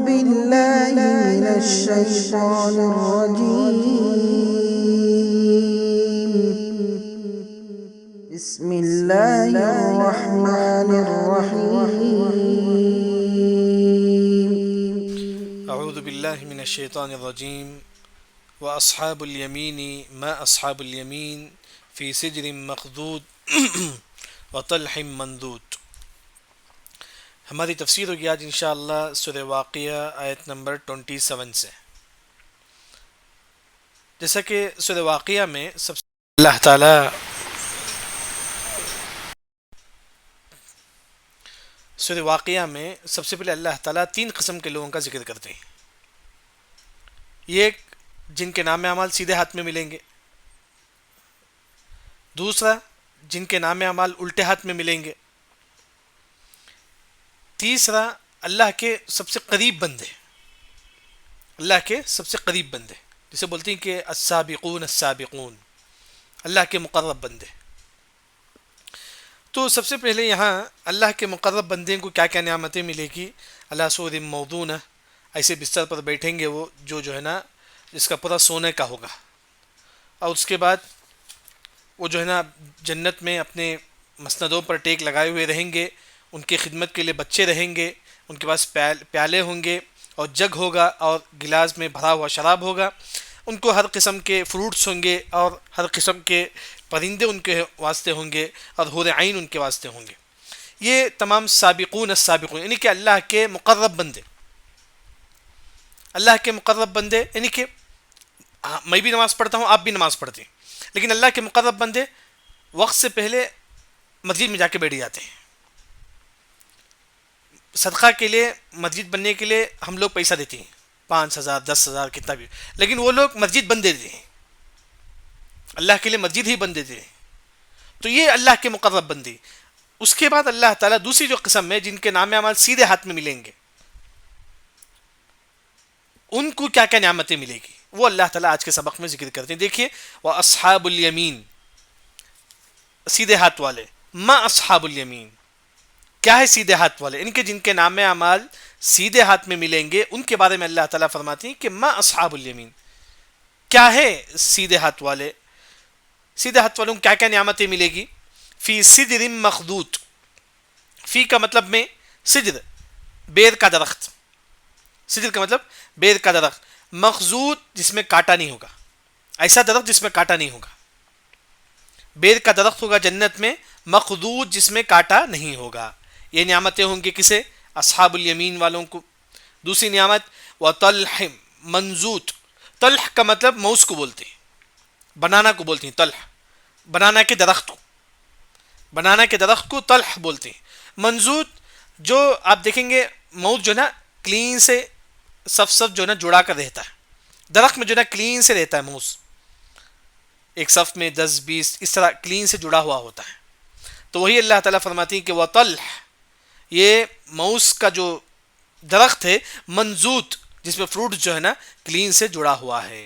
بالله من الشيطان الرجيم بسم الله الرحمن الرحيم اعوذ باللہ من الشیطان الرجیم واصحاب الیمین ما اصحاب الیمین فی سدر مخضود وطلح منضود۔ ہماری تفسیر ہوگی آج انشاءاللہ سورہ واقعہ آیت نمبر 27 سے۔ جیسا کہ سورہ واقعہ میں سب سے اللہ تعالیٰ سورہ واقعہ میں سب سے پہلے اللہ تعالیٰ 3 قسم کے لوگوں کا ذکر کرتے ہیں۔ یہ ایک جن کے نام اعمال سیدھے ہاتھ میں ملیں گے، دوسرا جن کے نام اعمال الٹے ہاتھ میں ملیں گے، تیسرا اللہ کے سب سے قریب بندے، اللہ کے سب سے قریب بندے جسے بولتے ہیں کہ السابقون السابقون، اللہ کے مقرب بندے۔ تو سب سے پہلے یہاں اللہ کے مقرب بندے کو کیا کیا نعمتیں ملے گی۔ اللہ سور موضون، ایسے بستر پر بیٹھیں گے وہ جو ہے نا جس کا پورا سونے کا ہوگا، اور اس کے بعد وہ جو ہے نا جنت میں اپنے مسندوں پر ٹیک لگائے ہوئے رہیں گے، ان کی خدمت کے لیے بچے رہیں گے، ان کے پاس پیالے ہوں گے اور جگ ہوگا اور گلاس میں بھرا ہوا شراب ہوگا، ان کو ہر قسم کے فروٹس ہوں گے اور ہر قسم کے پرندے ان کے واسطے ہوں گے اور حور عین ان کے واسطے ہوں گے۔ یہ تمام سابقون السابقون یعنی کہ اللہ کے مقرب بندے، اللہ کے مقرب بندے، یعنی کہ میں بھی نماز پڑھتا ہوں، آپ بھی نماز پڑھتے ہیں، لیکن اللہ کے مقرب بندے وقت سے پہلے مسجد میں جا کے بیٹھ جاتے ہیں۔ صدقہ کے لیے، مسجد بننے کے لیے ہم لوگ پیسہ دیتے ہیں، 5,000 10,000 کتنا بھی، لیکن وہ لوگ مسجد بن دیتے ہیں، اللہ کے لیے مسجد ہی بن دیتے ہیں۔ تو یہ اللہ کے مقرب بندے۔ اس کے بعد اللہ تعالیٰ دوسری جو قسم ہے جن کے نام اعمال سیدھے ہاتھ میں ملیں گے، ان کو کیا کیا نعمتیں ملے گی وہ اللہ تعالیٰ آج کے سبق میں ذکر کرتے ہیں۔ دیکھیے وَأَصْحَابُ الْيَمِينَ، سیدھے ہاتھ والے، ما اصحاب الیمین، کیا ہے سیدھے ہاتھ والے؟ ان کے جن کے نام اعمال سیدھے ہاتھ میں ملیں گے ان کے بارے میں اللہ تعالیٰ فرماتے ہیں کہ ما اصحاب الیمین، کیا ہے سیدھے ہاتھ والے؟ سیدھے ہاتھ والوں کو کیا کیا نعمتیں ملے گی؟ فی سدر مخضود، فی کا مطلب میں سدر، بیر کا درخت، سدر کا مطلب بیر کا درخت، مخضود جس میں کانٹا نہیں ہوگا، ایسا درخت جس میں کانٹا نہیں ہوگا۔ بیر کا درخت ہوگا جنت میں، مخضود جس میں کانٹا نہیں ہوگا۔ یہ نعمتیں ہوں گی کسے؟ اصحاب الیمین والوں کو۔ دوسری نعمت وطلح منضود، طلح کا مطلب موز کو بولتے ہیں، بنانا کو بولتے ہیں، طلح بنانا کے درخت کو، بنانا کے درخت کو طلح بولتے ہیں۔ منضود جو آپ دیکھیں گے موز جو نا کلین سے صف جو نا جڑا کر رہتا ہے، درخت میں جو نا کلین سے رہتا ہے موز، ایک صف میں 10 20 اس طرح کلین سے جڑا ہوا ہوتا ہے۔ تو وہی اللہ تعالیٰ فرماتی ہیں کہ وطلح، یہ موز کا جو درخت ہے منضود جس میں فروٹ جو ہے نا کلین سے جڑا ہوا ہے،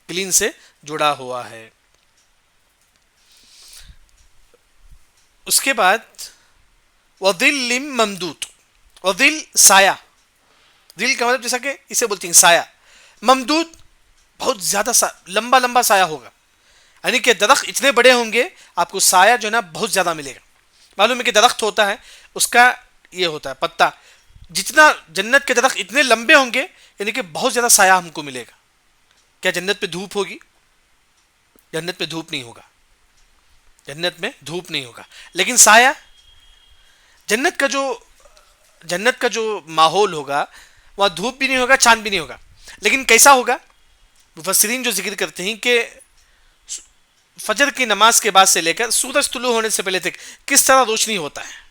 کلین سے جڑا ہوا ہے۔ اس کے بعد وظل ممدود، وظل سایہ، ظل کا مطلب جیسا کہ اسے بولتے ہیں سایہ، ممدود بہت زیادہ لمبا لمبا سایہ ہوگا، یعنی کہ درخت اتنے بڑے ہوں گے آپ کو سایہ جو ہے نا بہت زیادہ ملے گا۔ معلوم ہے کہ درخت ہوتا ہے اس کا یہ ہوتا ہے پتا، جتنا جنت کے درخت اتنے لمبے ہوں گے یعنی کہ بہت زیادہ سایہ ہم کو ملے گا۔ کیا جنت پہ دھوپ ہوگی؟ جنت پہ دھوپ نہیں ہوگا، جنت میں دھوپ نہیں ہوگا، لیکن سایہ، جنت کا جو ماحول ہوگا وہاں دھوپ بھی نہیں ہوگا، چاند بھی نہیں ہوگا، لیکن کیسا ہوگا؟ مفسرین جو ذکر کرتے ہیں کہ فجر کی نماز کے بعد سے لے کر سورج طلوع ہونے سے پہلے تک کس طرح روشنی ہوتا ہے،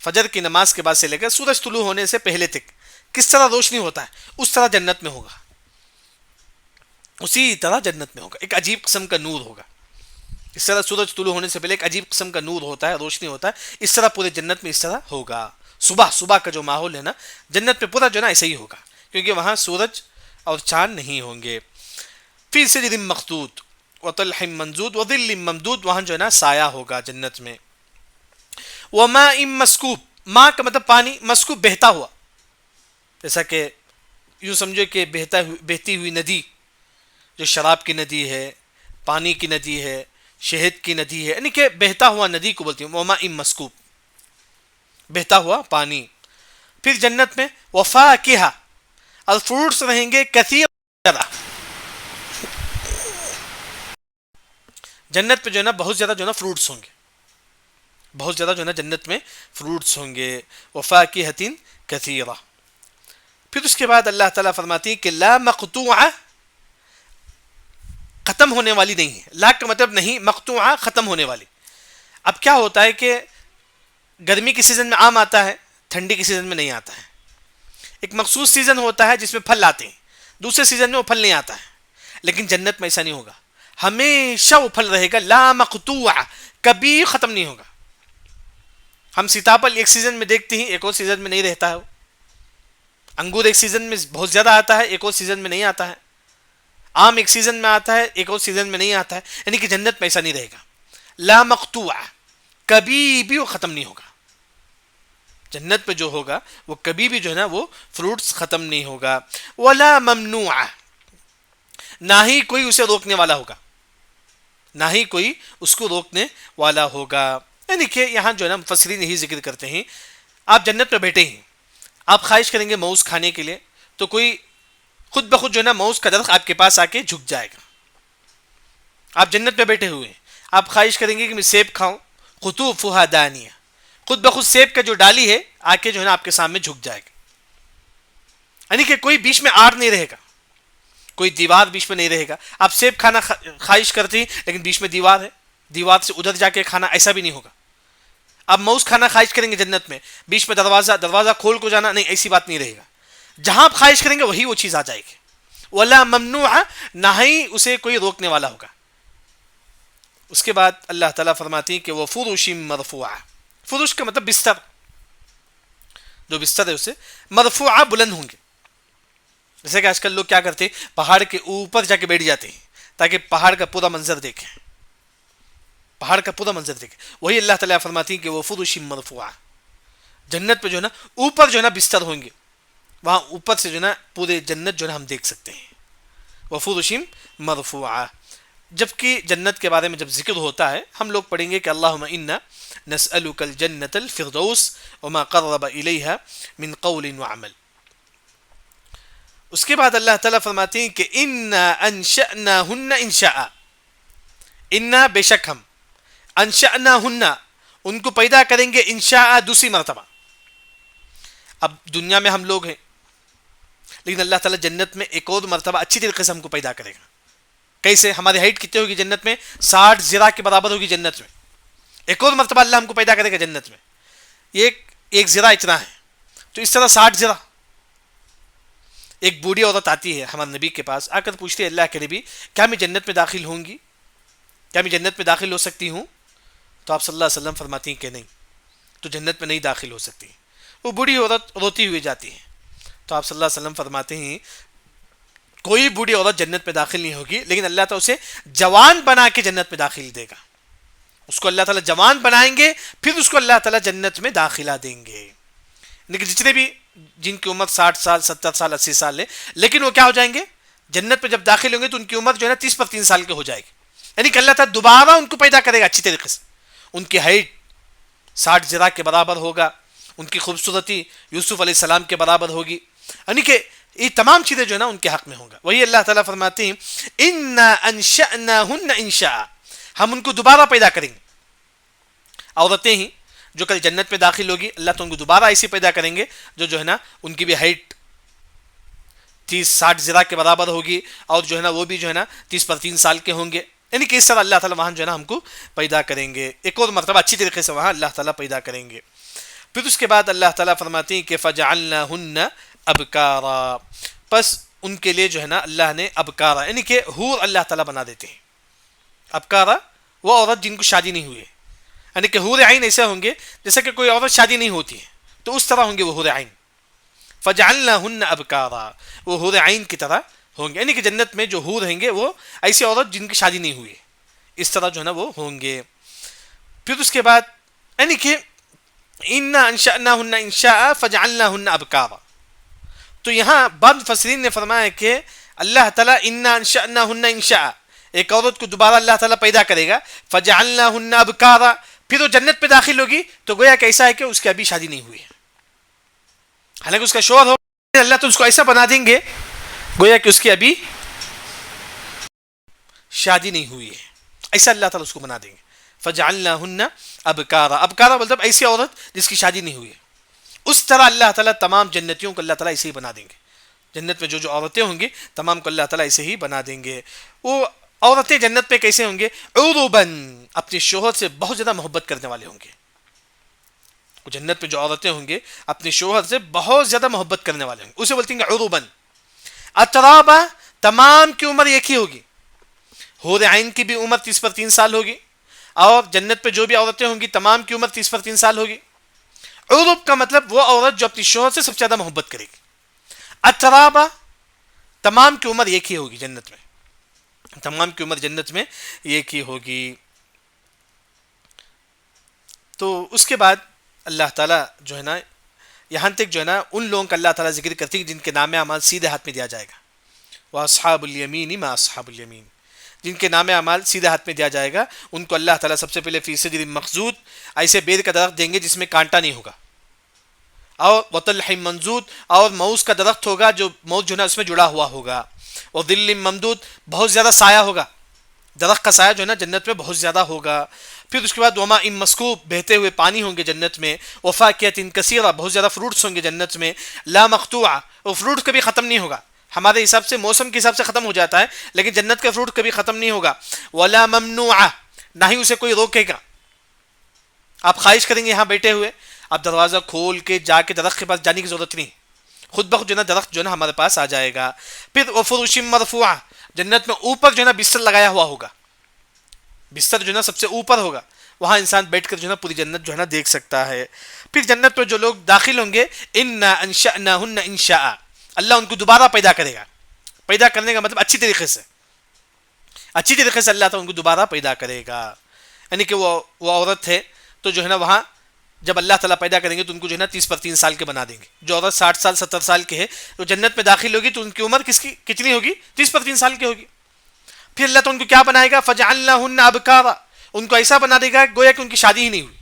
فجر کی نماز کے بعد سے لے کر سورج طلوع ہونے سے پہلے تک کس طرح روشنی ہوتا ہے، اس طرح جنت میں ہوگا، اسی طرح جنت میں ہوگا، ایک عجیب قسم کا نور ہوگا۔ اس طرح سورج طلوع ہونے سے پہلے ایک عجیب قسم کا نور ہوتا ہے، روشنی ہوتا ہے، اس طرح پورے جنت میں اس طرح ہوگا۔ صبح کا جو ماحول ہے نا جنت میں پورا جو ہے نا ایسا ہی ہوگا، کیونکہ وہاں سورج اور چاند نہیں ہوں گے۔ فی سدر مخضود وطلح منضود وظل ممدود، وہاں جو ہے نا سایہ ہوگا جنت میں۔ وماء مسکوب، ماء کا مطلب پانی، مسکوب بہتا ہوا، جیسا کہ یوں سمجھو کہ بہتی ہوئی ندی جو شراب کی ندی ہے، پانی کی ندی ہے، شہد کی ندی ہے، یعنی کہ بہتا ہوا ندی کو بولتی ہیں وما ام مسکوب، بہتا ہوا پانی. پھر جنت میں وفاکہہ، اور فروٹس رہیں گے کثیر. جنت پہ جو ہے نا بہت زیادہ جو ہے نا فروٹس ہوں گے، بہت زیادہ جو ہے نا جنت میں فروٹس ہوں گے. وفاکہۃ کثیرہ. پھر اس کے بعد اللہ تعالیٰ فرماتی ہے کہ لا مقطوعہ، ختم ہونے والی نہیں ہے. لا کا مطلب نہیں، مقطوعہ ختم ہونے والی. اب کیا ہوتا ہے کہ گرمی کے سیزن میں آم آتا ہے، ٹھنڈی کے سیزن میں نہیں آتا ہے. ایک مخصوص سیزن ہوتا ہے جس میں پھل آتے ہیں، دوسرے سیزن میں وہ پھل نہیں آتا ہے. لیکن جنت میں ایسا نہیں ہوگا، ہمیشہ وہ پھل رہے گا. لا مقطوعہ، کبھی ختم نہیں ہوگا. ہم سیتاپل ایک سیزن میں دیکھتے ہیں، ایک اور سیزن میں نہیں رہتا ہے. وہ انگور ایک سیزن میں بہت زیادہ آتا ہے، ایک اور سیزن میں نہیں آتا ہے. آم ایک سیزن میں آتا ہے، ایک اور سیزن میں نہیں آتا ہے. یعنی کہ جنت میں ایسا نہیں رہے گا. لا مقطوعہ، کبھی بھی وہ ختم نہیں ہوگا. جنت پہ جو ہوگا وہ کبھی بھی جو ہے نا وہ فروٹس ختم نہیں ہوگا. ولا ممنوعہ، نہ ہی کوئی اسے روکنے والا ہوگا، نہ ہی کوئی اس کو روکنے والا ہوگا. یعنی کہ یہاں جو ہے نا مفسرین یہی ذکر کرتے ہیں، آپ جنت پہ بیٹھے ہیں، آپ خواہش کریں گے موز کھانے کے لیے، تو کوئی خود بخود جو ہے نا موز کا درخت آپ کے پاس آ کے جھک جائے گا. آپ جنت پہ بیٹھے ہوئے ہیں، آپ خواہش کریں گے کہ میں سیب کھاؤں، قطوفہا دانیہ، خود بخود سیب کا جو ڈالی ہے آ کے جو ہے نا آپ کے سامنے جھک جائے گا. یعنی کہ کوئی بیچ میں آڑ نہیں رہے گا، کوئی دیوار بیچ میں نہیں رہے گا. آپ سیب کھانا خواہش کرتے ہیں لیکن بیچ میں دیوار ہے، دیوار سے ادھر جا کے کھانا، ایسا بھی نہیں ہوگا. آپ موز کھانا خواہش کریں گے جنت میں، بیچ میں دروازہ کھول کو جانا، نہیں، ایسی بات نہیں رہے گا. جہاں آپ خواہش کریں گے وہی وہ چیز آ جائے گی. ولا ممنوعہ، نہ ہی اسے کوئی روکنے والا ہوگا. اس کے بعد اللہ تعالیٰ فرماتی ہیں کہ وہ فرش مرفوعہ. فرش کا مطلب بستر، جو بستر ہے اسے مرفوعہ، بلند ہوں گے. جیسے کہ آج کل لوگ کیا کرتے ہیں، پہاڑ کے اوپر جا کے بیٹھ جاتے ہیں تاکہ پہاڑ کا پورا منظر دیکھیں، پہاڑ کا پورا منظر دیکھیں. وہی اللہ تعالیٰ فرماتی ہیں کہ وہ فرش مرفوعہ، جنت پہ جو ہے نا اوپر جو ہے نا بستر ہوں گے، وہاں اوپر سے جو ہے نا پورے جنت جو ہے نا ہم دیکھ سکتے ہیں. وہ فرش مرفوعہ. جبکہ جنت کے بارے میں جب ذکر ہوتا ہے ہم لوگ پڑھیں گے کہ اللہم انا نسألک الجنت الفردوس وما قرب الیہا من قول وعمل. اس کے بعد اللہ تعالیٰ فرماتے ہیں کہ انا انشأناہن انشاء، انا بے شک ہم، انشأناہن ان کو پیدا کریں گے، انشاء دوسری مرتبہ. اب دنیا میں ہم لوگ ہیں، لیکن اللہ تعالیٰ جنت میں ایک اور مرتبہ اچھی طریقے سے ہم کو پیدا کرے گا. کیسے؟ ہماری ہائٹ کتنی ہوگی جنت میں؟ 60 ذراع کے برابر ہوگی جنت میں. ایک اور مرتبہ اللہ ہم کو پیدا کرے گا جنت میں. یہ ایک ذراع اتنا ہے، تو اس طرح 60 ذراع. ایک بوڑھی عورت آتی ہے ہمارے نبی کے پاس، آ کر پوچھتی ہے اللہ کے نبی کیا میں جنت میں داخل ہوں گی، کیا میں جنت میں داخل ہو سکتی ہوں؟ تو آپ صلی اللہ علیہ وسلم فرماتی ہیں کہ نہیں، تو جنت میں نہیں داخل ہو سکتی. وہ بوڑھی عورت روتی ہوئی جاتی ہے. تو آپ صلی اللہ علیہ وسلم فرماتے ہیں کوئی بوڑھی عورت جنت میں داخل نہیں ہوگی، لیکن اللہ تعالیٰ اسے جوان بنا کے جنت میں داخل دے گا. اس کو اللہ تعالیٰ جوان بنائیں گے، پھر اس کو اللہ تعالیٰ جنت میں داخلہ دیں گے. لیکن جتنے بھی جن کی عمر 60 سال 70 سال 80 سال ہے، لیکن وہ کیا ہو جائیں گے جنت میں جب داخل ہوں گے تو ان کی عمر جو ہے نا 30 پر 3 سال کے ہو جائے گی. یعنی کہ اللہ تعالیٰ دوبارہ ان کو پیدا کرے گا اچھی طریقے سے. ان کی ہائٹ 60 ذراع کے برابر ہوگا، ان کی خوبصورتی یوسف علیہ السلام کے برابر ہوگی. یعنی کہ یہ تمام چیزیں جو ہے نا ان کے حق میں ہوں گا. وہی اللہ تعالیٰ فرماتے ہیں انا انشأناہن انشاء، ہم ان کو دوبارہ پیدا کریں گے. عورتیں ہی جو کل جنت میں داخل ہوگی، اللہ تو ان کو دوبارہ ایسی پیدا کریں گے جو ہے نا ان کی بھی ہائٹ 30-60 ذراع کے برابر ہوگی، اور جو ہے نا وہ بھی جو ہے نا 30 پر 3 سال کے ہوں گے. یعنی کہ اس طرح اللہ تعالیٰ وہاں جو ہے نا ہم کو پیدا کریں گے، ایک اور مرتبہ اچھی طریقے سے وہاں اللہ تعالیٰ پیدا کریں گے. پھر اس کے بعد اللہ تعالیٰ فرماتے ہیں کہ فجعلناہن ابکارا، پس ان کے لیے جو ہے نا اللہ نے ابکارا یعنی کہ حور اللہ تعالیٰ بنا دیتے ہیں. ابکارا وہ عورت جن کو شادی نہیں ہوئی ہے، یعنی کہ حور عین ایسے ہوں گے جیسا کہ کوئی عورت شادی نہیں ہوتی ہے، تو اس طرح ہوں گے وہ حور عین. فجعلناہن ابکارا، وہ حور عین کی طرح ہوں گے. یعنی کہ جنت میں جو حور ہیں گے وہ ایسی عورت جن کی شادی نہیں ہوئی ہے، اس طرح جو ہے نا وہ ہوں گے. پھر اس کے بعد یعنی کہ انا انشأناہن انشاء فجعلناہن ابکارا، تو یہاں بعض مفسرین نے فرمایا کہ اللہ تعالیٰ انا انشأناہن انشاء، ایک عورت کو دوبارہ اللہ تعالیٰ پیدا کرے گا، فجعلناہن ابکارا، پھر وہ جنت پہ داخل ہوگی تو گویا کہ ایسا ہے کہ اس کی ابھی شادی نہیں ہوئی ہے، حالانکہ اس کا شوہر ہو، اللہ تو اس کو ایسا بنا دیں گے گویا کہ اس کی ابھی شادی نہیں ہوئی ہے، ایسا اللہ تعالیٰ اس کو بنا دیں گے. فجعلناہن ابکارا، ابکارا مطلب ایسی عورت جس کی شادی نہیں ہوئی ہے. اس طرح اللہ تعالیٰ تمام جنتیوں کو اللہ تعالیٰ ایسے ہی بنا دیں گے. جنت میں جو عورتیں ہوں گی تمام کو اللہ تعالیٰ ایسے ہی بنا دیں گے. وہ عورتیں جنت پہ کیسے ہوں گے؟ عروباً، اپنے شوہر سے بہت زیادہ محبت کرنے والے ہوں گے. جنت میں جو عورتیں ہوں گے اپنے شوہر سے بہت زیادہ محبت کرنے والے ہوں گے، اسے بولتے ہیں عروباً. اترابا، تمام کی عمر ایک ہی ہوگی. حور عین کی بھی عمر 30 پر 3 سال ہوگی، اور جنت پہ جو بھی عورتیں ہوں گی تمام کی عمر 30 پر 3 سال ہوگی. عروب کا مطلب وہ عورت جو اپنی شوہر سے سب سے زیادہ محبت کرے گی. اترابا، تمام کی عمر ایک ہی ہوگی جنت میں، تمام کی عمر جنت میں ایک ہی ہوگی. تو اس کے بعد اللہ تعالیٰ جو ہے نا یہاں تک جو ہے نا ان لوگوں کا اللہ تعالیٰ ذکر کرتی ہے جن کے نام اعمال سیدھے ہاتھ میں دیا جائے گا. وَأَصْحَابُ الْيَمِينِ مَا أَصْحَابُ الْيَمِينِ، جن کے نام اعمال سیدھے ہاتھ میں دیا جائے گا ان کو اللہ تعالیٰ سب سے پہلے فی سدر مخضود، ایسے بیر کا درخت دیں گے جس میں کانٹا نہیں ہوگا، اور وطلح منضود، اور موز کا درخت ہوگا جو موز جو ہے نا اس میں جڑا ہوا ہوگا، اور ظل ممدود، بہت زیادہ سایہ ہوگا، درخت کا سایہ جو ہے نا جنت میں بہت زیادہ ہوگا. پھر اس کے بعد وما ام مسکوب، بہتے ہوئے پانی ہوں گے جنت میں. وفاکہۃ کثیرہ، بہت زیادہ فروٹس ہوں گے جنت میں. لا مقطوعہ، وہ فروٹ کبھی ختم نہیں ہوگا. ہمارے حساب سے موسم کے حساب سے ختم ہو جاتا ہے، لیکن جنت کا فروٹ کبھی ختم نہیں ہوگا. ولا ممنوعہ، نہ ہی اسے کوئی روکے گا. آپ خواہش کریں گے یہاں بیٹھے ہوئے، آپ دروازہ کھول کے جا کے درخت کے پاس جانے کی ضرورت نہیں، خود بخود جو ہے نا درخت جو ہے نا ہمارے پاس آ جائے گا. پھر وفرش مرفوعہ، جنت میں اوپر جو ہے نا بستر لگایا ہوا ہوگا، بستر جو ہے نا سب سے اوپر ہوگا، وہاں انسان بیٹھ کر جو ہے نا پوری جنت جو ہے نا دیکھ سکتا ہے. پھر جنت میں جو لوگ داخل ہوں گے انا انشأناہن انشاء، اللہ ان کو دوبارہ پیدا کرے گا. پیدا کرنے کا مطلب اچھی طریقے سے اللہ تعالیٰ ان کو دوبارہ پیدا کرے گا. یعنی کہ وہ عورت ہے تو جو ہے نا وہاں جب اللہ تعالیٰ پیدا کریں گے تو ان کو جو ہے نا 30 پر 3 سال کے بنا دیں گے. جو عورت 60 سال 70 سال کے ہے تو جنت میں داخل ہوگی تو ان کی عمر کتنی ہوگی؟ 30 پر 3 سال کی ہوگی. پھر اللہ تو ان کو کیا بنائے گا؟ فجعلناہن ابکارا، ان کو ایسا بنا دے گا گویا کہ ان کی شادی ہی نہیں ہوئی.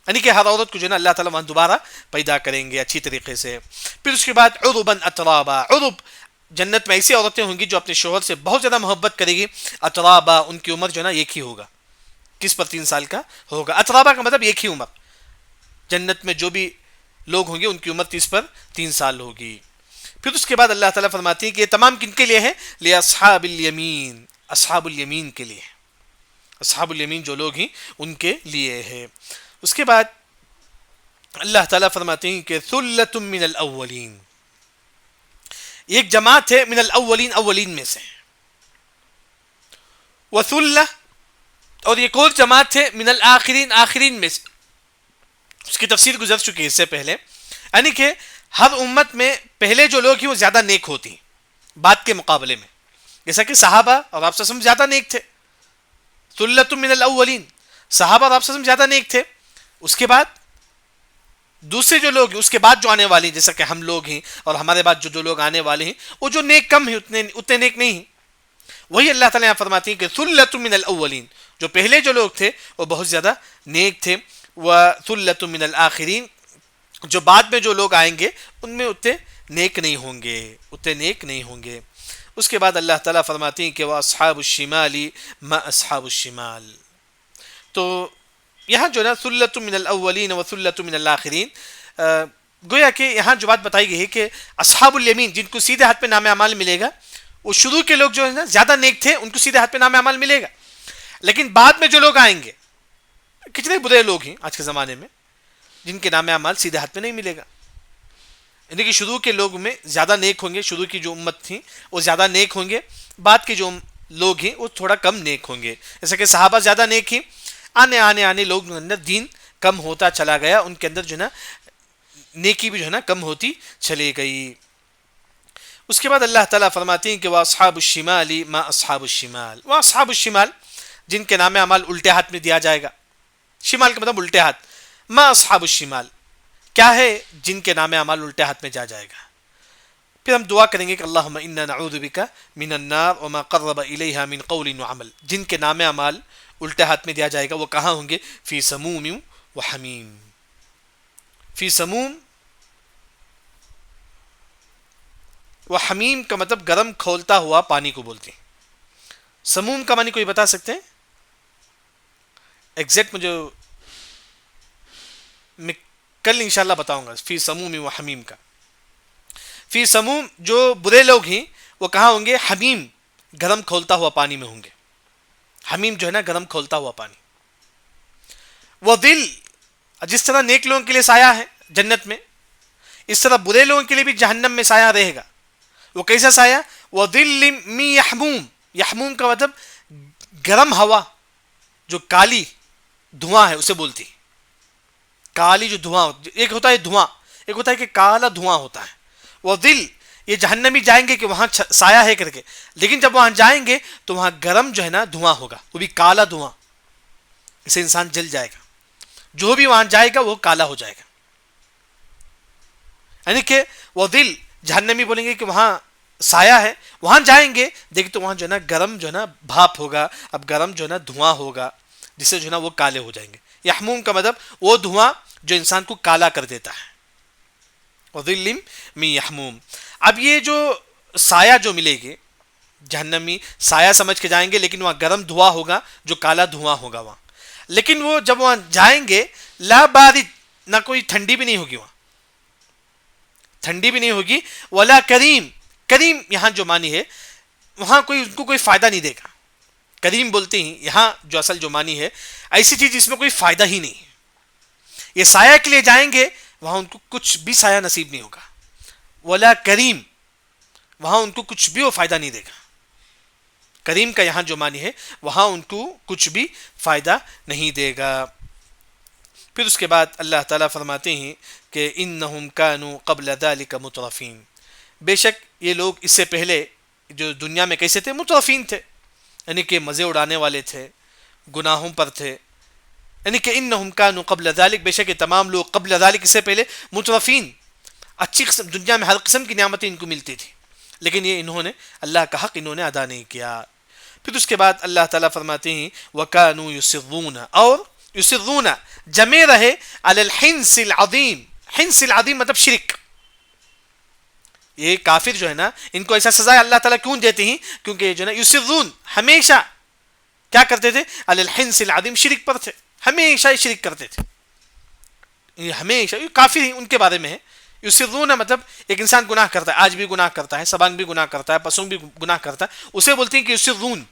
یعنی کہ ہر عورت کو جو ہے نا اللہ تعالیٰ وہاں دوبارہ پیدا کریں گے اچھی طریقے سے. پھر اس کے بعد عرباً اترابا، عرب، جنت میں ایسی عورتیں ہوں گی جو اپنے شوہر سے بہت زیادہ محبت کرے گی. اترابا، ان کی عمر جو ہے نا ایک ہی ہوگا، 30 پر 3 سال کا ہوگا. اترابا کا مطلب ایک ہی عمر، جنت میں جو بھی لوگ ہوں گے ان کی عمر 30 پر 3 سال ہوگی. پھر اس کے بعد اللہ تعالیٰ فرماتی ہے کہ یہ تمام کن کے لیے ہے؟ لِأَصْحَابِ الْيَمِينِ، اصحاب الیمین کے لیے، اصحاب الیمین جو لوگ ہیں ان کے لیے ہے. اس کے بعد اللہ تعالیٰ فرماتے ہیں کہ ثُلَّةٌ مِّنَ الْأَوَّلِينَ، ایک جماعت ہے من الاولین، اولین میں سے. وَثُلَّةٌ، اور ایک اور جماعت ہے من الآخرین، آخرین میں سے. اس کی تفسیر گزر چکی ہے اس سے پہلے. یعنی کہ ہر امت میں پہلے جو لوگ ہیں وہ زیادہ نیک ہوتی ہیں بعد کے مقابلے میں، جیسا کہ صحابہ اور آپ وسلم زیادہ نیک تھے. ثُلَّةٌ من الاولین، صحابہ اور آپ وسلم زیادہ نیک تھے. اس کے بعد دوسرے جو لوگ ہیں اس کے بعد جو آنے والے ہیں، جیسا کہ ہم لوگ ہیں اور ہمارے بعد جو لوگ آنے والے ہیں وہ جو نیک کم ہیں اتنے نیک نہیں ہیں. وہی اللہ تعالیٰ یہاں فرماتی ہیں کہ ثُلَّةٌ من الاولین، جو پہلے جو لوگ تھے وہ بہت زیادہ نیک تھے. وَثُلَّةٌ من الآخرین، جو بعد میں جو لوگ آئیں گے ان میں اتنے نیک نہیں ہوں گے، اتنے نیک نہیں ہوں گے. اس کے بعد اللہ تعالیٰ فرماتی ہیں کہ وَأَصْحَابُ الشِّمَالِ مَا أَصْحَابُ الشِّمَالِ. تو یہاں جو ہے نا ثُلَّةٌ من الاولین وَثُلَّةٌ من الآخرین، گویا کہ یہاں جو بات بتائی گئی ہے کہ اصحاب الیمین جن کو سیدھے ہاتھ پہ نام اعمال ملے گا، وہ شروع کے لوگ جو ہے نا زیادہ نیک تھے ان کو سیدھے ہاتھ پہ نام اعمال ملے گا. لیکن بعد میں جو لوگ آئیں گے، کتنے برے لوگ ہیں آج کے زمانے میں جن کے نام اعمال سیدھے ہاتھ پہ نہیں ملے گا. یعنی کہ شروع کے لوگ میں زیادہ نیک ہوں گے، شروع کی جو امت تھی وہ زیادہ نیک ہوں گے، بعد کے جو لوگ ہیں وہ تھوڑا کم نیک ہوں گے. جیسا کہ صحابہ زیادہ نیک ہیں، آنے لوگ اندر دین کم ہوتا چلا گیا، ان کے اندر جو ہے نا نیکی بھی جو ہے نا کم ہوتی چلی گئی. اس کے بعد اللہ تعالیٰ فرماتے ہیں کہ وَأَصْحَابُ الشِّمَالِ مَا أَصْحَابُ الشِّمَالِ. وَأَصْحَابُ الشِّمَالِ، جن کے نام اعمال الٹے ہاتھ میں دیا جائے گا، شمال کا مطلب الٹے ہاتھ. ما اصحاب الشمال، کیا ہے جن کے نام اعمال الٹے ہاتھ میں جائے گا. پھر ہم دعا کریں گے کہ اللہم انا نعوذ بک من النار وما قرب الیہا من قول وعمل. جن کے نام اعمال الٹے ہاتھ میں دیا جائے گا وہ کہاں ہوں گے؟ فی سموم و حمیم. فی سموم و حمیم کا مطلب گرم کھولتا ہوا پانی کو بولتے ہیں. سموم کا معنی کوئی بتا سکتے ہیں؟ ایگزیکٹ مجھے میں کل انشاءاللہ بتاؤں گا. فی سموم و حمیم کا فی سموم جو برے لوگ ہیں وہ کہاں ہوں گے؟ حمیم گرم کھولتا ہوا پانی میں ہوں گے. حمیم جو ہے نا گرم کھولتا ہوا پانی. وہ دل جس طرح نیک لوگوں کے لیے سایہ ہے جنت میں، اس طرح برے لوگوں کے لیے بھی جہنم میں سایہ رہے گا. وہ کیسا سایہ؟ وہ دل می یحموم. یحموم کا مطلب گرم ہوا جو کالی دھواں ہے اسے بولتی. کالی جو دھواں، ایک ہوتا ہے دھواں، ایک ہوتا ہے کہ کالا دھواں ہوتا ہے. وہ دل یہ جہنمی جائیں گے کہ وہاں سایہ ہے کر کے، لیکن جب وہاں جائیں گے تو وہاں گرم جو ہے نا دھواں ہوگا، وہ بھی کالا دھواں، اسے انسان جل جائے گا. جو بھی وہاں جائے گا وہ کالا ہو جائے گا. یعنی کہ وہ دل جہنمی بولیں گے کہ وہاں سایہ ہے، وہاں جائیں گے دیکھ تو وہاں جو ہے نا گرم جو ہے نا بھاپ ہوگا، اب گرم جو ہے نا دھواں ہوگا جس سے جو ہے نا وہ کالے ہو جائیں گے. یحموم کا مطلب وہ دھواں جو انسان کو کالا کر دیتا ہے. وَظِلٍّ مِّن یحموم. اب یہ جو سایہ جو ملے گی جہنمی سایہ سمجھ کے جائیں گے، لیکن وہاں گرم دھواں ہوگا جو کالا دھواں ہوگا وہاں. لیکن وہ جب وہاں جائیں گے لا بارد، نہ کوئی ٹھنڈی بھی نہیں ہوگی، وہاں ٹھنڈی بھی نہیں ہوگی. ولا کریم. کریم یہاں جو معنی ہے وہاں کوئی ان کو کوئی فائدہ نہیں دے گا. کریم بولتے ہیں یہاں جو اصل جو معنی ہے ایسی چیز جس میں کوئی فائدہ ہی نہیں ہے. یہ سایہ کے لیے جائیں گے وہاں ان کو کچھ بھی سایہ نصیب نہیں ہوگا. ولا کریم وہاں ان کو کچھ بھی وہ فائدہ نہیں دے گا. کریم کا یہاں جو معنی ہے وہاں ان کو کچھ بھی فائدہ نہیں دے گا. پھر اس کے بعد اللہ تعالیٰ فرماتے ہیں کہ انہم کانوا قبل ذلک مترفین. بے شک یہ لوگ اس سے پہلے جو دنیا میں کیسے تھے؟ مترفین تھے، یعنی کہ مزے اڑانے والے تھے، گناہوں پر تھے. یعنی کہ انہم کانوا قبل ذلک، بے شک یہ تمام لوگ قبل ذلک اس سے پہلے مترفین، اچھی قسم دنیا میں ہر قسم کی نعمتیں ان کو ملتی تھی، لیکن یہ انہوں نے اللہ کا حق انہوں نے ادا نہیں کیا. پھر اس کے بعد اللہ تعالیٰ فرماتے ہیں وَكَانُوا يُصِرُّونَ، اور یصرون جمے رہے علی الحنس العظیم. حنس العظیم مطلب شرک. یہ کافر جو ہے نا ان کو ایسا سزا اللہ تعالیٰ کیوں دیتے ہیں؟ کیونکہ یہ جو ہے نا یصرون ہمیشہ کیا کرتے تھے؟ علی الحنس العظیم، شرک پر تھے، ہمیشہ یہ شرک کرتے تھے. یہ ہمیشہ یہ کافر ہی ان کے بارے میں ہے. یصرون مطلب ایک انسان گناہ کرتا ہے، آج بھی گناہ کرتا ہے، سبانگ بھی گناہ کرتا ہے، پسوں بھی گناہ کرتا ہے، اسے بولتے ہیں کہ یصرون.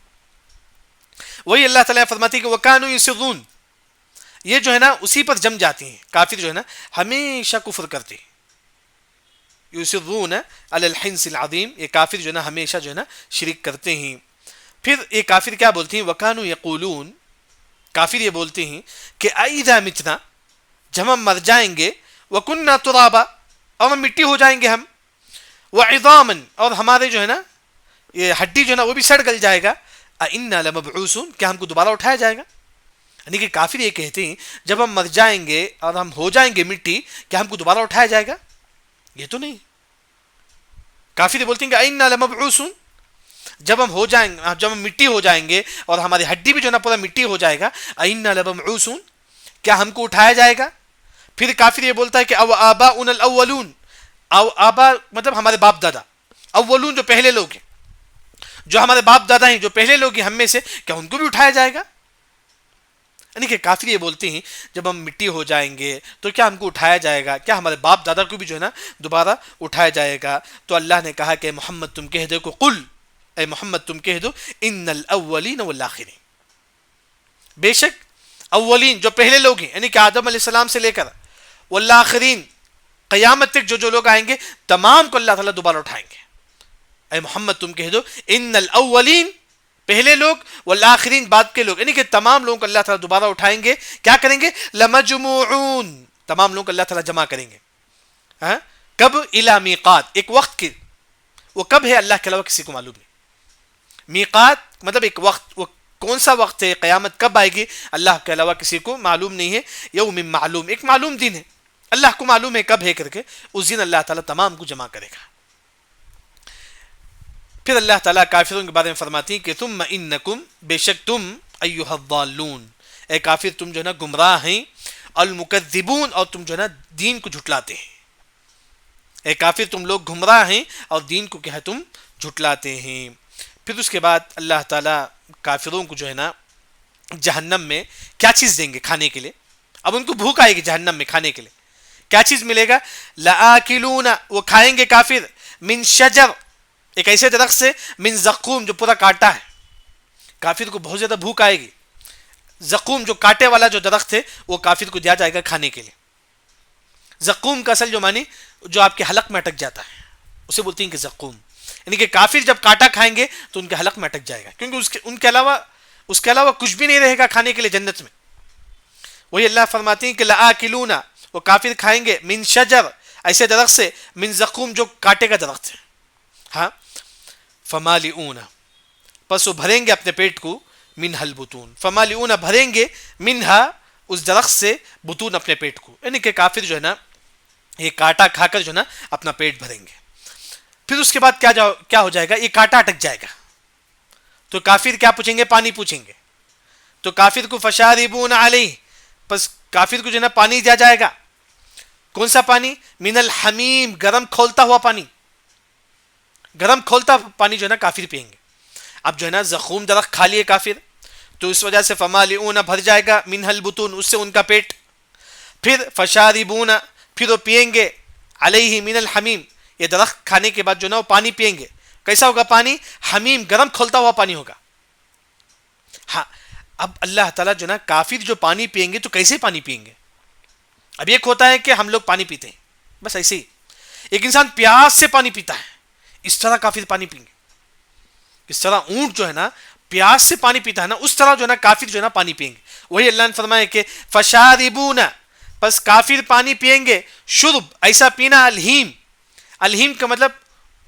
وہی اللہ تعالیٰ فرماتے ہیں کہ وَكَانُوا يُصِرُّونَ. یہ جو ہے نا اسی پر جم جاتی ہیں. کافر جو ہے نا ہمیشہ کفر کرتے ہیں. یصرون علی الحنس العظیم، یہ کافر جو ہے نا ہمیشہ جو ہے نا شرک کرتے ہیں. پھر یہ کافر کیا بولتے ہیں؟ وَكَانُوا يَقُولُونَ. کافر یہ بولتے ہیں کہ اَإِذَا مِتْنَا، جب ہم مر جائیں گے، وَكُنَّا تُرَابًا، اور ہم مٹی ہو جائیں گے، ہم وَعِظَامًا، اور ہمارے جو ہے نا یہ ہڈی جو ہے نا وہ بھی سڑ گل جائے گا، أَإِنَّا لَمَبْعُوثُونَ، کیا ہم کو دوبارہ اٹھایا جائے گا؟ یعنی کہ کافر یہ کہتے ہیں جب ہم مر جائیں گے اور ہم ہو جائیں گے مٹی، کیا ہم کو دوبارہ اٹھایا جائے گا؟ یہ تو نہیں. کافر یہ بولتے ہیں کہ أَإِنَّا لَمَبْعُوثُونَ، جب ہم ہو جائیں گے، جب ہم مٹی ہو جائیں گے اور ہماری ہڈی بھی جو ہے نا پورا مٹی ہو جائے گا، أَإِنَّا لَمَبْعُوثُونَ، کیا ہم کو اٹھایا جائے گا؟ پھر کافر یہ بولتا ہے کہ او آباؤنا الاولون، او آبا مطلب ہمارے باپ دادا، اولون جو پہلے لوگ ہیں، جو ہمارے باپ دادا ہیں، جو پہلے لوگ ہیں ہم میں سے، کیا ان کو بھی اٹھایا جائے گا؟ یعنی کہ کافر یہ بولتے ہیں جب ہم مٹی ہو جائیں گے تو کیا ہم کو اٹھایا جائے گا؟ کیا ہمارے باپ دادا کو بھی جو ہے نا دوبارہ اٹھایا جائے گا؟ تو اللہ نے کہا کہ محمد تم کہہ دو کہ قل، اے محمد تم کہہ دو ان الاولین والآخرین، بے شک اولین جو پہلے لوگ ہیں، یعنی کہ آدم علیہ السلام سے لے کر والآخرین قیامت تک جو جو لوگ آئیں گے تمام کو اللہ تعالیٰ دوبارہ اٹھائیں گے. اے محمد تم کہہ دو ان الاولین پہلے لوگ والآخرین بعد کے لوگ، یعنی کہ تمام لوگوں کو اللہ تعالیٰ دوبارہ اٹھائیں گے. کیا کریں گے؟ لمجموعون، تمام لوگوں کو اللہ تعالیٰ جمع کریں گے. ہاں کب؟ الی میقات، ایک وقت کے. وہ کب ہے اللہ کے علاوہ کسی کو معلوم نہیں. میقات مطلب ایک وقت، وہ کون سا وقت ہے، قیامت کب آئے گی، اللہ کے علاوہ کسی کو معلوم نہیں ہے. یوم معلوم، ایک معلوم دن ہے، اللہ کو معلوم ہے کب ہے کر کے، اس دن اللہ تعالیٰ تمام کو جمع کرے گا۔ پھر اللہ تعالیٰ کافروں کے بارے میں فرماتی ہیں کہ ثم انکم، بے شک تم، ایھا الضالون، اے کافر تم جو ہے نا گمراہ ہیں، المکذبون، اور تم جو ہے نا دین کو جھٹلاتے ہیں۔ اے کافر تم لوگ گمراہ ہیں اور دین کو کیا ہے تم جھٹلاتے ہیں۔ پھر اس کے بعد اللہ تعالیٰ کافروں کو جو ہے نا جہنم میں کیا چیز دیں گے کھانے کے لیے؟ اب ان کو بھوک آئے گی جہنم میں کھانے کے لیے، کیا چیز ملے گا؟ لآکلون، وہ کھائیں گے کافر، من شجر، ایک ایسے درخت سے، من زقوم، جو پورا کاٹا ہے۔ کافر کو بہت زیادہ بھوک آئے گی، زقوم جو کاٹے والا جو درخت ہے وہ کافر کو دیا جائے گا کھانے کے لیے۔ زقوم کا اصل جو معنی جو آپ کے حلق میں اٹک جاتا ہے، اسے بولتے ہیں کہ زقوم، یعنی کہ کافر جب کاٹا کھائیں گے تو ان کے حلق میں اٹک جائے گا، کیونکہ ان کے علاوہ کچھ بھی نہیں رہے گا کھانے کے لیے جنت میں۔ وہی اللہ فرماتے ہیں کہ لآکلون، وہ کافر کھائیں گے، من شجر، ایسے درخت سے، من زقوم جو کاٹے کا درخت ہے، ہاں، فمالئون، پس وہ بھریں گے اپنے پیٹ کو، منہا البطون، فمالئون، بھریں گے، منہا، اس درخت سے، بطون، اپنے پیٹ کو، یعنی کہ کافر جو ہے نا یہ کاٹا کھا کر جو ہے نا اپنا پیٹ بھریں گے۔ پھر اس کے بعد کیا ہو جائے گا؟ یہ کاٹا اٹک جائے گا تو کافر کیا پوچھیں گے؟ پانی پوچھیں گے، تو کافر کو فشاربون علیہ، پس کافر کو جو ہے نا پانی دیا جائے گا۔ کون سا پانی؟ من الحمیم، گرم کھولتا ہوا پانی، گرم کھولتا پانی جو ہے نا کافر پئیں گے۔ اب جو ہے نا زقوم درخت کھا لیے کافر، تو اس وجہ سے فمالئون، بھر جائے گا، منہا البطون، اس سے ان کا پیٹ۔ پھر فشاربون، پھر وہ پئیں گے، علیہ من الحمیم، یہ درخت کھانے کے بعد جو ہے نا وہ پانی پئیں گے۔ کیسا ہوگا پانی؟ حمیم، گرم کھولتا ہوا پانی ہوگا۔ ہاں، اب اللہ تعالیٰ جو ہے نا کافر جو پانی پئیں گے تو کیسے پانی پئیں گے؟ اب ایک ہوتا ہے کہ ہم لوگ پانی پیتے ہیں بس ایسے ہی، ایک انسان پیاس سے پانی پیتا ہے، اس طرح کافر پانی پئیں گے۔ اس طرح اونٹ جو ہے نا پیاس سے پانی پیتا ہے نا، اس طرح جو ہے نا کافر جو ہے نا پانی پئیں گے۔ وہی اللہ نے فرمایا کہ فشاربون، پس کافر پانی پئیں گے، شرب، ایسا پینا، الہیم، الہیم کا مطلب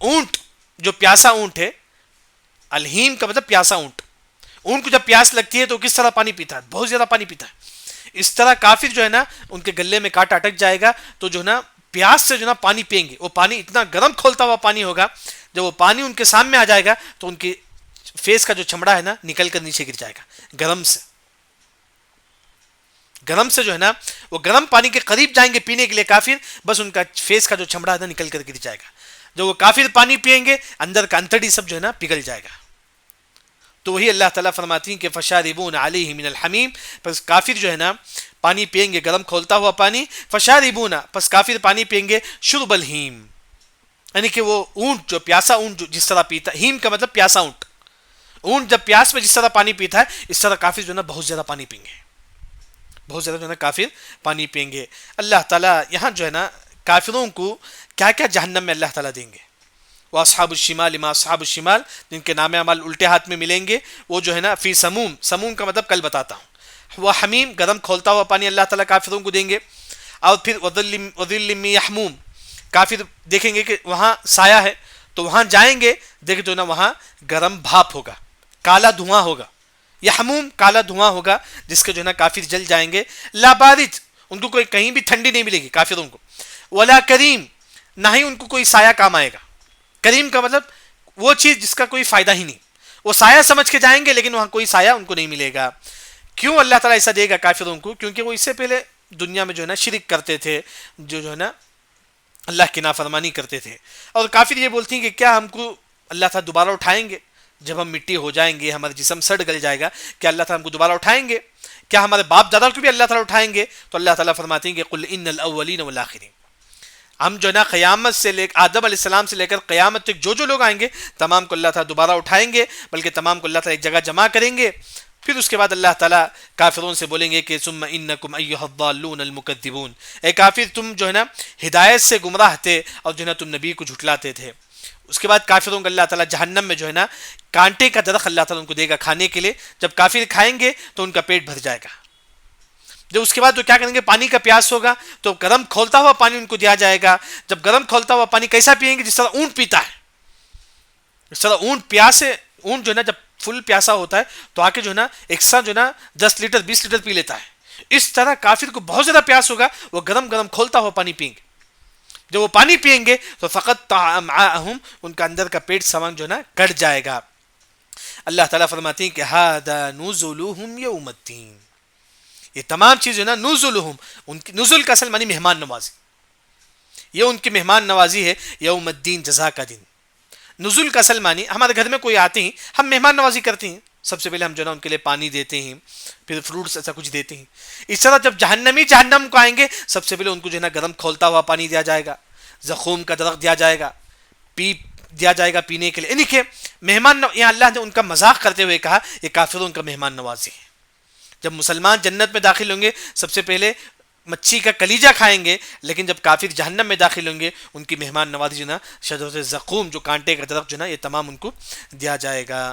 اونٹ، جو پیاسا اونٹ ہے، الہیم کا مطلب پیاسا اونٹ۔ اونٹ کو جب پیاس لگتی ہے تو کس طرح پانی پیتا ہے؟ بہت زیادہ پانی پیتا ہے۔ اس طرح کافر جو ہے نا ان کے گلے میں کانٹا اٹک جائے گا تو جو ہے نا پیاس سے جو ہے نا پانی پئیں گے، وہ پانی اتنا گرم کھولتا ہوا پانی ہوگا، جب وہ پانی ان کے سامنے آ جائے گا تو ان کے فیس کا جو چمڑا ہے نا نکل کر نیچے گر جائے گا، گرم سے جو ہے نا وہ گرم پانی کے قریب جائیں گے پینے کے لیے کافر، بس ان کا فیس کا جو چمڑا ہے نا نکل کر گر جائے گا۔ جب وہ کافر پانی پئیں گے اندر کا انتڑی سب جو ہے نا پگھل جائے گا۔ تو وہی اللہ تعالیٰ فرماتی ہیں کہ فشاربون علیہ من الحمیم، پس کافر جو ہے نا پانی پئیں گے، گرم کھولتا ہوا پانی، فشاربون، پس کافر پانی پئیں گے، شرب الہیم، یعنی کہ وہ اونٹ جو پیاسا اونٹ جو جس طرح پیتا، ہیم کا مطلب پیاسا اونٹ، اونٹ جب پیاس میں جس طرح پانی پیتا ہے اس طرح کافر جو ہے نا بہت زیادہ پانی پئیں گے، بہت زیادہ جو ہے نا کافر پانی پئیں گے۔ اللہ تعالیٰ یہاں جو ہے نا کافروں کو کیا کیا جہنم میں اللہ تعالیٰ دیں گے۔ وہ اصحاب الشمال ما اصحاب الشمال، جن کے نام اعمال الٹے ہاتھ میں ملیں گے، وہ جو ہے نا فی سموم، سموم کا مطلب کل بتاتا ہوں، وہ حمیم، گرم کھولتا ہوا پانی اللہ تعالیٰ کافروں کو دیں گے۔ اور پھر وظل من یحموم، کافر دیکھیں گے کہ وہاں سایہ ہے تو وہاں جائیں گے، دیکھیں تو نا وہاں گرم بھاپ ہوگا، کالا دھواں ہوگا، یحموم کالا دھواں ہوگا جس کے جو ہے نا کافر جل جائیں گے۔ لا بارد، ان کو کوئی کہیں بھی ٹھنڈی نہیں ملے گی کافروں کو، ولا کریم، نہ ہی ان کو کوئی سایہ کام آئے گا۔ کریم کا مطلب وہ چیز جس کا کوئی فائدہ ہی نہیں، وہ سایہ سمجھ کے جائیں گے لیکن وہاں کوئی سایہ ان کو نہیں ملے گا۔ کیوں اللہ تعالیٰ ایسا دے گا کافروں کو؟ کیونکہ وہ اس سے پہلے دنیا میں جو ہے نا شرک کرتے تھے، جو ہے نا اللہ کی نافرمانی کرتے تھے، اور کافر یہ بولتی ہیں کہ کیا ہم کو اللہ تعالیٰ دوبارہ اٹھائیں گے جب ہم مٹی ہو جائیں گے، ہمارا جسم سڑ گل جائے گا، کیا اللہ تعالیٰ ہم کو دوبارہ اٹھائیں گے؟ کیا ہمارے باپ دادا کو بھی اللہ تعالیٰ اٹھائیں گے؟ تو اللہ تعالیٰ فرماتے ہیں کہ قل ان الاولین والآخرین، ہم جو ہے نا قیامت سے لے آدم علیہ السلام سے لے کر قیامت تک جو لوگ آئیں گے تمام کو اللہ تعالیٰ دوبارہ اٹھائیں گے، بلکہ تمام کو اللہ تعالیٰ ایک جگہ جمع کریں گے۔ پھر اس کے بعد اللہ تعالیٰ کافروں سے بولیں گے کہ ثم انکم ایھا الضالون المکذبون، اے کافر تم جو ہے نا ہدایت سے گمراہ تھے اور جو ہے نا تم نبی کو جھٹلاتے تھے۔ اس کے بعد کافروں کو اللہ تعالیٰ جہنم میں جو ہے نا کانٹے کا درخت اللہ تعالیٰ ان کو دے گا کھانے کے لیے، جب کافر کھائیں گے تو ان کا پیٹ بھر جائے گا۔ جب اس کے بعد وہ کیا کریں گے؟ پانی کا پیاس ہوگا تو گرم کھولتا ہوا پانی ان کو دیا جائے گا۔ جب گرم کھولتا ہوا پانی کیسا پئیں گے؟ جس طرح اونٹ پیتا ہے، اس طرح اونٹ پیاسے، اونٹ جو ہے نا جب فل پیاسا ہوتا ہے تو آ کے جو ہے نا ایک ساتھ جو ہے نا 10 لیٹر 20 لیٹر پی لیتا ہے، اس طرح کافر کو بہت زیادہ پیاس ہوگا، وہ گرم گرم کھولتا ہوا پانی پئیں گے. جب وہ پانی پئیں گے تو فقط امعاءہم، ان کا اندر کا پیٹ سمنگ جو ہے نا کٹ جائے گا. اللہ تعالیٰ فرماتے ہیں کہ ھذا نزلہم یوم الدین، یہ تمام چیزیں نا نزلہم، ان کی نزل کا اصل معنی مہمان نوازی، یہ ان کی مہمان نوازی ہے. یوم الدین جزا کا دن. نزول کا اصل معنی ہمارے گھر میں کوئی آتے ہیں ہم مہمان نوازی کرتے ہیں، سب سے پہلے ہم جو ہے نا ان کے لیے پانی دیتے ہیں، پھر فروٹس ایسا کچھ دیتے ہیں. اس طرح جب جہنمی جہنم کو آئیں گے سب سے پہلے ان کو جو ہے نا گرم کھولتا ہوا پانی دیا جائے گا، زقوم کا درخت دیا جائے گا، دیا جائے گا پینے کے لیے. یعنی کہ مہمان یہاں اللہ نے ان کا مذاق کرتے ہوئے کہا یہ کافروں کا مہمان نوازی ہے. جب مسلمان جنت میں داخل ہوں گے سب سے پہلے مچھی کا کلیجہ کھائیں گے، لیکن جب کافر جہنم میں داخل ہوں گے ان کی مہمان نوازی جو نا شجرۃ زقوم جو کانٹے کا درخت جو نا یہ تمام ان کو دیا جائے گا.